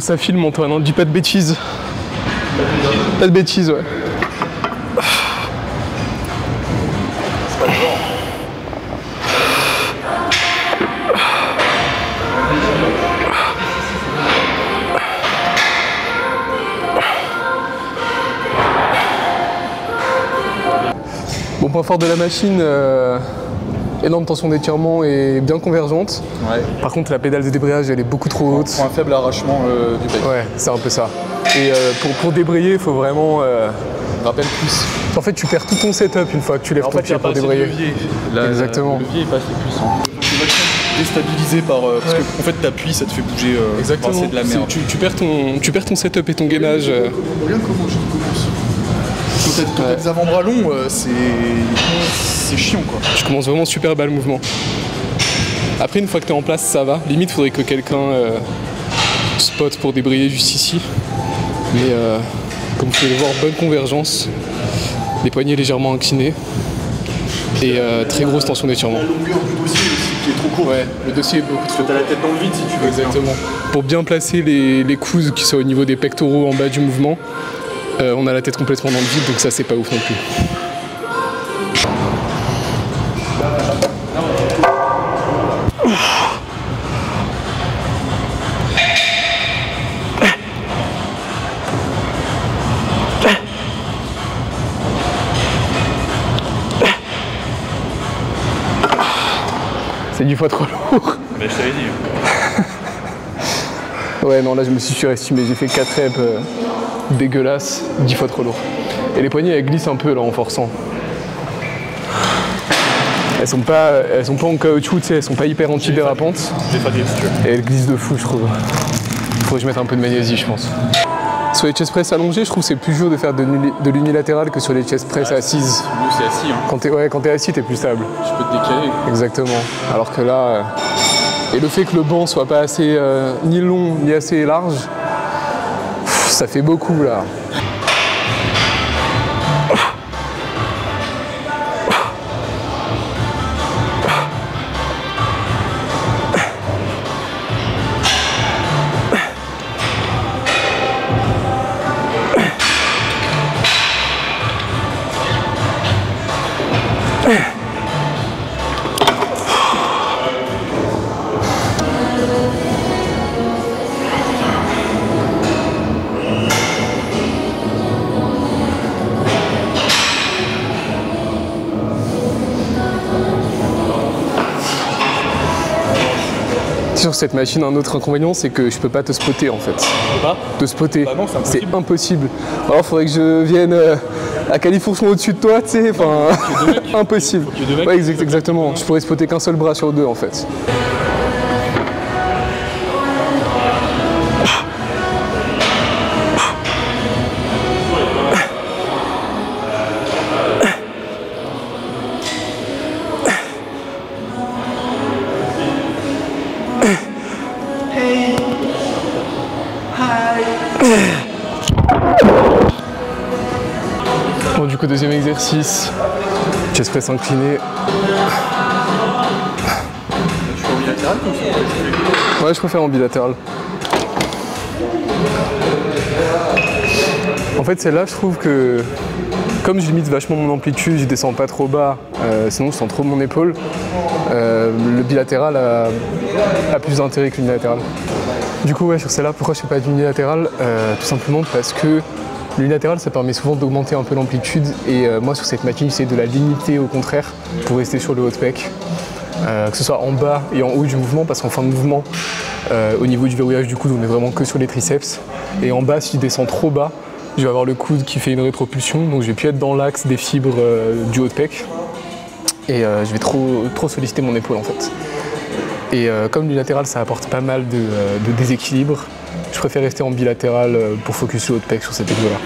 Oh, ça filme, Antoine, hein. Dis pas de bêtises. Pas de bêtises, ouais. C'est pas le genre. Bon, point fort de la machine, énorme tension d'étirement et bien convergente. Ouais. Par contre, la pédale de débrayage, elle est beaucoup trop haute. Pour un faible arrachement du bec. Ouais, c'est un peu ça. Et pour débrayer, il faut vraiment... Rappelle plus. En fait, tu perds tout ton setup une fois que tu lèves ton pied pour débrayer. Exactement. Le levier est pas assez puissant. Tu vas être déstabilisé par... parce que en fait, t'appuies, ça te fait bouger. Exactement. C'est de la merde. Tu perds ton setup et ton gainage. Regarde comment je commence. Quand t'as des avant-bras longs, c'est chiant, quoi. Tu commences vraiment super bas le mouvement. Après, une fois que t'es en place, ça va. Limite, faudrait que quelqu'un spot pour débrayer juste ici. Mais comme vous pouvez le voir, bonne convergence. Les poignets légèrement inclinés. Et très grosse tension d'étirement. La longueur du dossier aussi qui est trop court. Ouais, le dossier est beaucoup trop Parce que t'as la tête dans le vide si tu veux. Exactement. Pour bien placer les coudes qui sont au niveau des pectoraux en bas du mouvement, on a la tête complètement dans le vide, donc ça c'est pas ouf non plus. C'est 10 fois trop lourd. Mais je t'avais dit. Ouais, non, là je me suis surestimé, j'ai fait 4 reps dégueulasses, 10 fois trop lourd. Et les poignées elles glissent un peu là en forçant. Elles sont pas en caoutchouc, tu sais, elles sont pas hyper anti-dérapantes. Je vais pas dire si tu veux. Et elles glissent de fou, je trouve. Faudrait que je mette un peu de magnésie, je pense. Sur les chest press allongés, je trouve que c'est plus dur de faire de l'unilatéral que sur les chest press assises. Mieux c'est assis, hein. Quand t'es assis, t'es plus stable. Tu peux te décaler. Exactement. Alors que là... Et le fait que le banc soit pas assez ni long ni assez large, ça fait beaucoup là. Sur cette machine, un autre inconvénient, c'est que je peux pas te spotter en fait. Pas Te spotter, Bah non, c'est c'est impossible. Alors faudrait que je vienne à califourchon au-dessus de toi, tu sais, enfin, impossible. Ouais, exactement. Je pourrais spotter qu'un seul bras sur deux en fait. Bon, du coup, deuxième exercice, chest press incliné. Tu fais en bilatéral comme ça? Ouais, je préfère en bilatéral. En fait, celle-là, je trouve que comme je limite vachement mon amplitude, je descends pas trop bas, sinon je sens trop mon épaule, le bilatéral a plus d'intérêt que l'unilatéral. Du coup, ouais, sur celle-là, pourquoi je fais pas d'unilatéral? Tout simplement parce que l'unilatéral, ça permet souvent d'augmenter un peu l'amplitude et moi, sur cette machine, j'essaie de la limiter au contraire pour rester sur le haut de pec. Que ce soit en bas et en haut du mouvement, parce qu'en fin de mouvement, au niveau du verrouillage du coude, on est vraiment que sur les triceps. Et en bas, si je descends trop bas, je vais avoir le coude qui fait une rétropulsion, donc je vais plus être dans l'axe des fibres du haut de pec. Et je vais trop solliciter mon épaule en fait. Et comme l'unilatéral, ça apporte pas mal de déséquilibre, je préfère rester en bilatéral pour focus sur le haut de pec sur cet exo-là.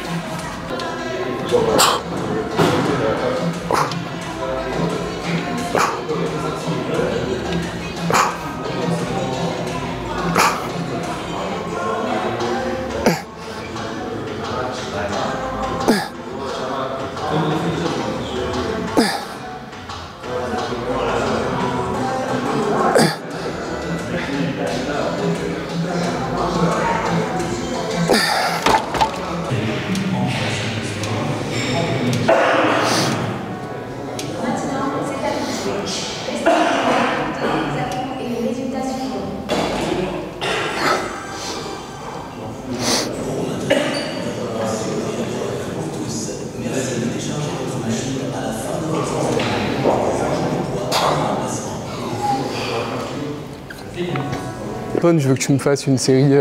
Je veux que tu me fasses une série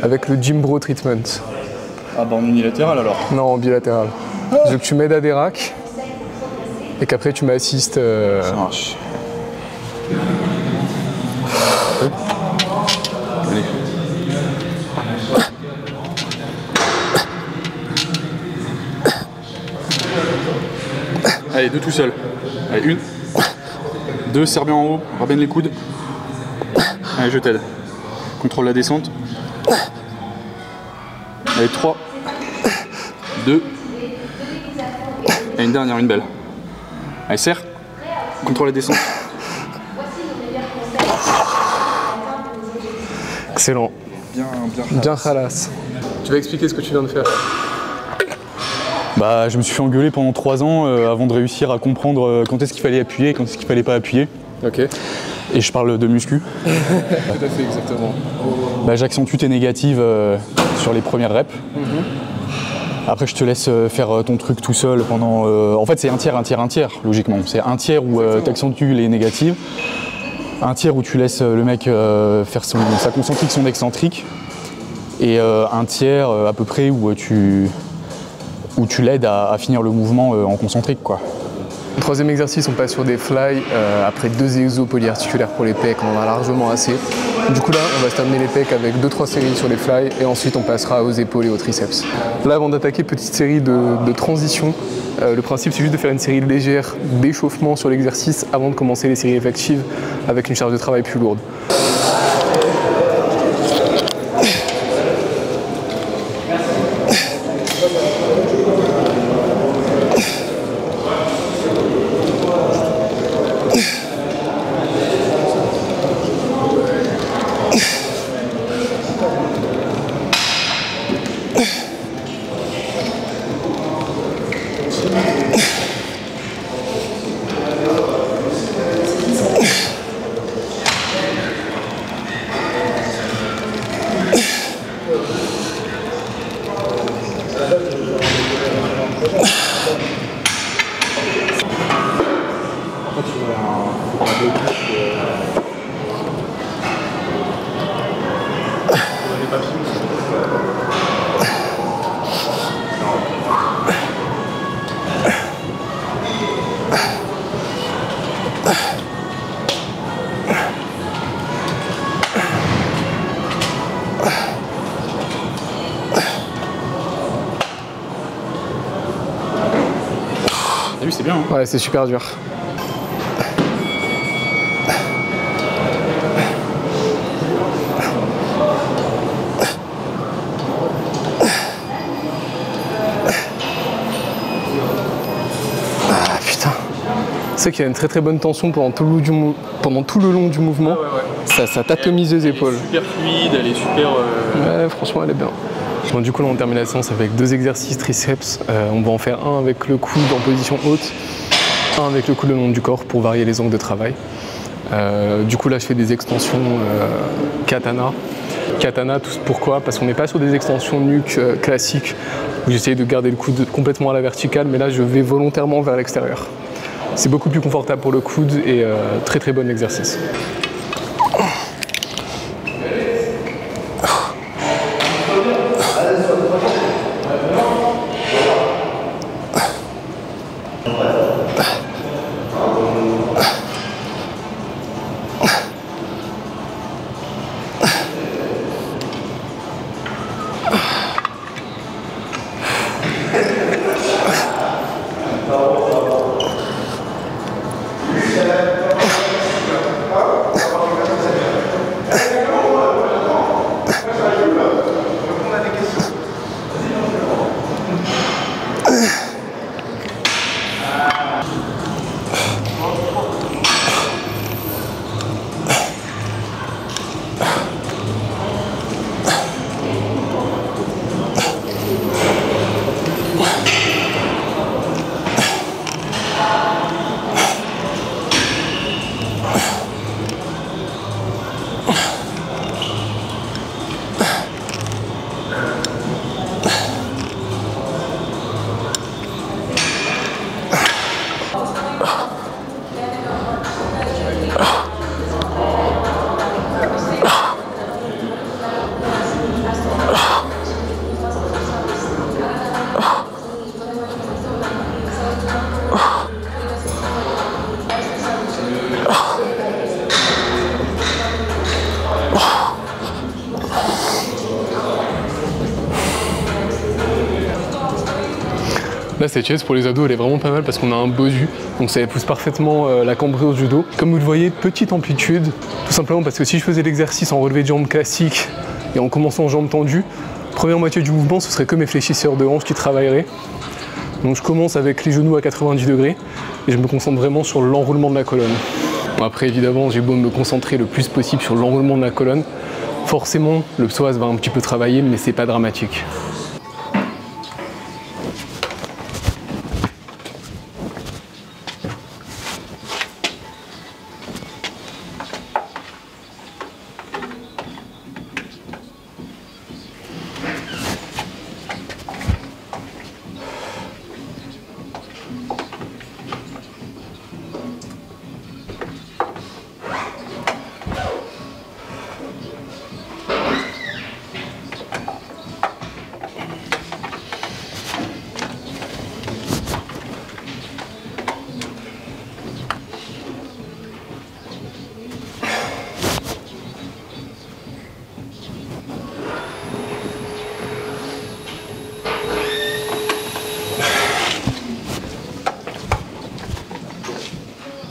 avec le Gym Bro Treatment. Ah bah en unilatéral alors. Non, en bilatéral. Je veux que tu m'aides à des racks et qu'après tu m'assistes. Ça marche. Allez. Allez, deux tout seul. Allez, une. Deux, serre bien en haut, ramène les coudes. Allez, je t'aide. Contrôle la descente. Allez, 3, 2, et une dernière, une belle. Allez, serre. Contrôle la descente. Excellent. Bien khalas. Tu vas expliquer ce que tu viens de faire. Bah, je me suis fait engueuler pendant 3 ans avant de réussir à comprendre quand est-ce qu'il fallait appuyer et quand est-ce qu'il fallait pas appuyer. Ok. Et je parle de muscu. Tout à fait, exactement. Bah, j'accentue tes négatives sur les premières reps. Après, je te laisse faire ton truc tout seul pendant... En fait, c'est un tiers, logiquement. C'est un tiers où tu accentues les négatives, un tiers où tu laisses le mec faire sa concentrique, son excentrique, et un tiers à peu près où tu l'aides à finir le mouvement en concentrique, quoi. Le troisième exercice, on passe sur des fly. Après 2 exos polyarticulaires pour les pecs, on en a largement assez. Du coup là, on va se terminer les pecs avec 2-3 séries sur les fly et ensuite on passera aux épaules et aux triceps. Là, avant d'attaquer, petite série de transition. Le principe, c'est juste de faire une série légère d'échauffement sur l'exercice avant de commencer les séries effectives avec une charge de travail plus lourde. T'as vu, c'est bien, hein. Ouais, c'est super dur. Ah putain. C'est qu'il y a une très bonne tension pendant tout le long du mouvement. Ouais. Ça t'atomise les épaules. Elle est super fluide, elle est super... Ouais, franchement, elle est bien. Bon, du coup, là, on termine la séance avec 2 exercices triceps. On va en faire un avec le coude en position haute, un avec le coude le long du corps pour varier les angles de travail. Du coup, là, je fais des extensions katana. Katana, pourquoi? Parce qu'on n'est pas sur des extensions nuque classiques où j'essaye de garder le coude complètement à la verticale, mais là, je vais volontairement vers l'extérieur. C'est beaucoup plus confortable pour le coude et très bon exercice. Là, cette chaise pour les ados, elle est vraiment pas mal parce qu'on a un bosu, donc ça épouse parfaitement la cambrure du judo. Comme vous le voyez, petite amplitude, tout simplement parce que si je faisais l'exercice en relevé de jambes classique et en commençant en jambes tendues, première moitié du mouvement, ce serait que mes fléchisseurs de hanches qui travailleraient. Donc je commence avec les genoux à 90 degrés et je me concentre vraiment sur l'enroulement de la colonne. Bon, après, évidemment, j'ai beau me concentrer le plus possible sur l'enroulement de la colonne, forcément, le psoas va un petit peu travailler, mais c'est pas dramatique.